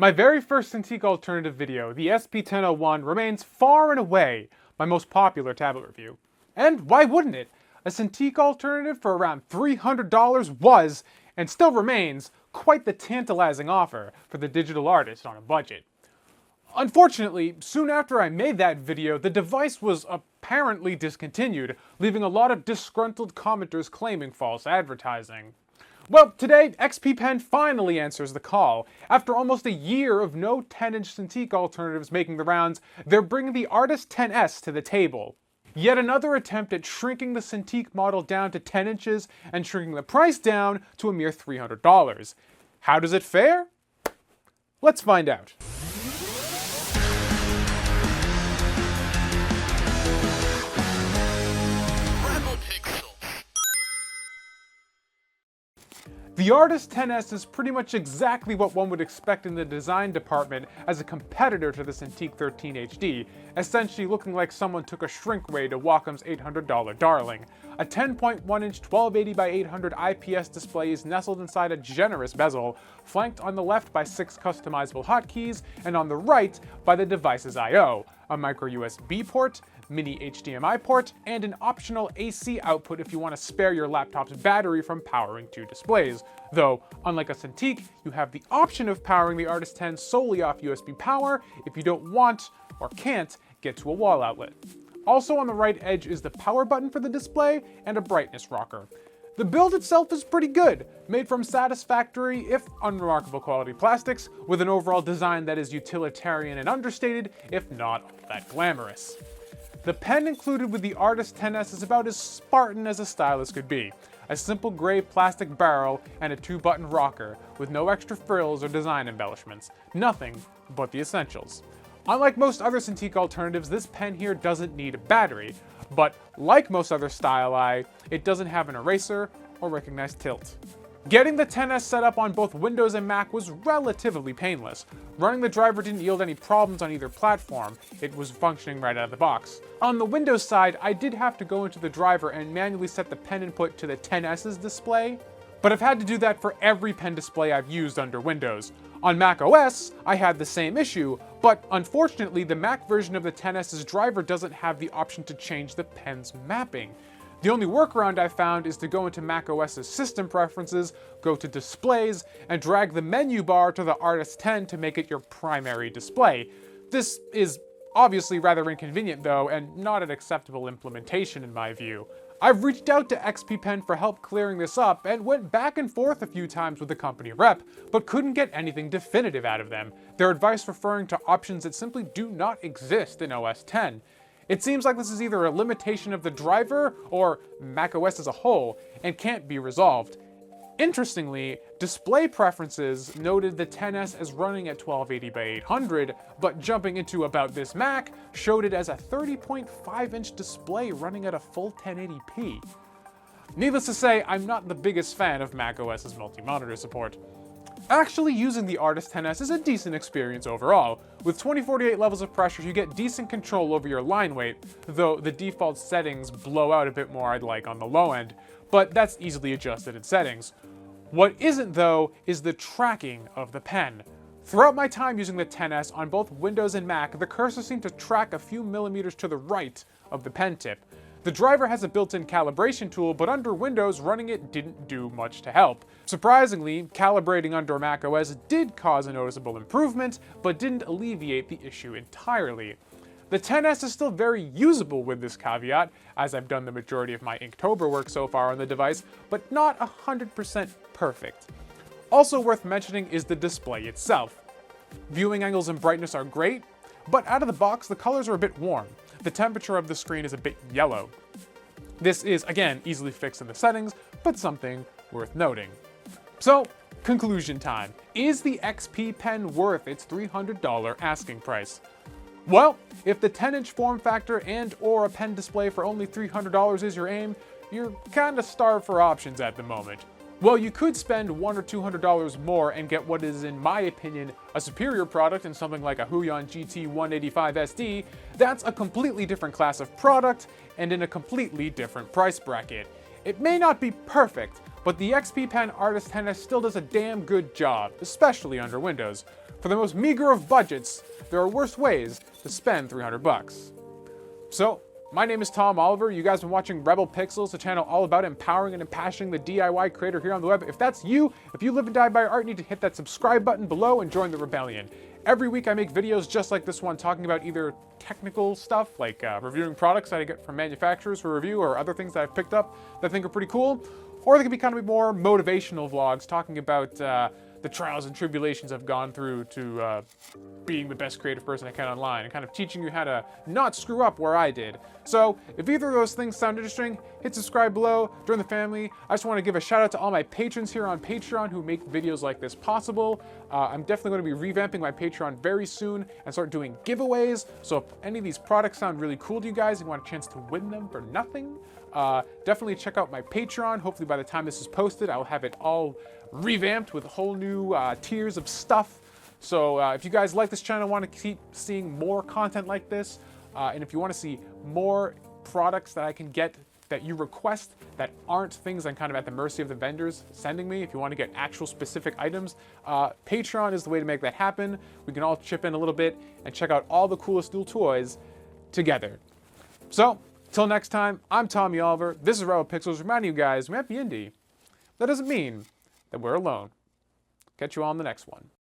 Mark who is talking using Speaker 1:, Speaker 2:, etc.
Speaker 1: My very first Cintiq alternative video, the SP1001, remains far and away my most popular tablet review. And why wouldn't it? A Cintiq alternative for around $300 was, and still remains, quite the tantalizing offer for the digital artist on a budget. Unfortunately, soon after I made that video, the device was apparently discontinued, leaving a lot of disgruntled commenters claiming false advertising. Well, today, XP Pen finally answers the call. After almost a year of no 10-inch Cintiq alternatives making the rounds, they're bringing the Artis XS to the table. Yet another attempt at shrinking the Cintiq model down to 10 inches and shrinking the price down to a mere $300. How does it fare? Let's find out. The Artis XS is pretty much exactly what one would expect in the design department as a competitor to the Cintiq 13 HD, essentially looking like someone took a shrinkway to Wacom's $800 darling. A 10.1-inch 1280x800 IPS display is nestled inside a generous bezel, flanked on the left by 6 customizable hotkeys, and on the right by the device's I/O, a micro USB port, mini HDMI port, and an optional AC output if you want to spare your laptop's battery from powering 2 displays. Though, unlike a Cintiq, you have the option of powering the Artis X solely off USB power if you don't want, or can't, get to a wall outlet. Also on the right edge is the power button for the display and a brightness rocker. The build itself is pretty good, made from satisfactory, if unremarkable quality plastics, with an overall design that is utilitarian and understated, if not all that glamorous. The pen included with the Artis XS is about as Spartan as a stylus could be. A simple gray plastic barrel and a 2-button rocker, with no extra frills or design embellishments. Nothing but the essentials. Unlike most other Cintiq alternatives, this pen here doesn't need a battery, but like most other styli, it doesn't have an eraser or recognized tilt. Getting the XS set up on both Windows and Mac was relatively painless. Running the driver didn't yield any problems on either platform, it was functioning right out of the box. On the Windows side, I did have to go into the driver and manually set the pen input to the XS's display, but I've had to do that for every pen display I've used under Windows. On Mac OS, I had the same issue, but unfortunately the Mac version of the XS's driver doesn't have the option to change the pen's mapping. The only workaround I found is to go into macOS's system preferences, go to displays, and drag the menu bar to the Artis X to make it your primary display. This is obviously rather inconvenient though, and not an acceptable implementation in my view. I've reached out to XP Pen for help clearing this up and went back and forth a few times with the company rep, but couldn't get anything definitive out of them, their advice referring to options that simply do not exist in OS X. It seems like this is either a limitation of the driver or macOS as a whole, and can't be resolved. Interestingly, display preferences noted the XS as running at 1280x800, but jumping into About This Mac showed it as a 30.5-inch display running at a full 1080p. Needless to say, I'm not the biggest fan of macOS's multi-monitor support. Actually using the Artis XS is a decent experience overall. With 2048 levels of pressure, you get decent control over your line weight, though the default settings blow out a bit more I'd like on the low end, but that's easily adjusted in settings. What isn't though, is the tracking of the pen. Throughout my time using the XS on both Windows and Mac, the cursor seemed to track a few millimeters to the right of the pen tip. The driver has a built-in calibration tool, but under Windows, running it didn't do much to help. Surprisingly, calibrating under macOS did cause a noticeable improvement, but didn't alleviate the issue entirely. The XS is still very usable with this caveat, as I've done the majority of my Inktober work so far on the device, but not 100% perfect. Also worth mentioning is the display itself. Viewing angles and brightness are great, but out of the box the colors are a bit warm. The temperature of the screen is a bit yellow. This is, again, easily fixed in the settings, but something worth noting. So, conclusion time. Is the XP Pen worth its $300 asking price? Well, if the 10-inch form factor and or a pen display for only $300 is your aim, you're kinda starved for options at the moment. Well, you could spend $100 or $200 more and get what is, in my opinion, a superior product in something like a Huion GT 185 SD. That's a completely different class of product and in a completely different price bracket. It may not be perfect, but the XP Pen Artist 10S still does a damn good job, especially under Windows. For the most meager of budgets, there are worse ways to spend $300. So, my name is Tom Oliver. You guys have been watching Rebel Pixels, a channel all about empowering and impassioning the DIY creator here on the web. If that's you, if you live and die by art, you need to hit that subscribe button below and join the rebellion. Every week I make videos just like this one talking about either technical stuff, like reviewing products that I get from manufacturers for review, or other things that I've picked up that I think are pretty cool, or they can be kind of more motivational vlogs talking about the trials and tribulations I've gone through to being the best creative person I can online, and kind of teaching you how to not screw up where I did. So if either of those things sound interesting, hit subscribe below, join the family. I just want to give a shout out to all my patrons here on Patreon who make videos like this possible. I'm definitely going to be revamping my Patreon very soon and start doing giveaways. So if any of these products sound really cool to you guys and you want a chance to win them for nothing, definitely check out my Patreon. Hopefully by the time this is posted, I'll have it all revamped with whole new tiers of stuff. So if you guys like this channel, want to keep seeing more content like this, and if you want to see more products that I can get that you request that aren't things I'm kind of at the mercy of the vendors sending me, if you want to get actual specific items, Patreon is the way to make that happen. We can all chip in a little bit and check out all the coolest new toys together. So, till next time, I'm Tommy Oliver. This is Rebel Pixels reminding you guys, we might be indie. That doesn't mean that we're alone. Catch you all in the next one.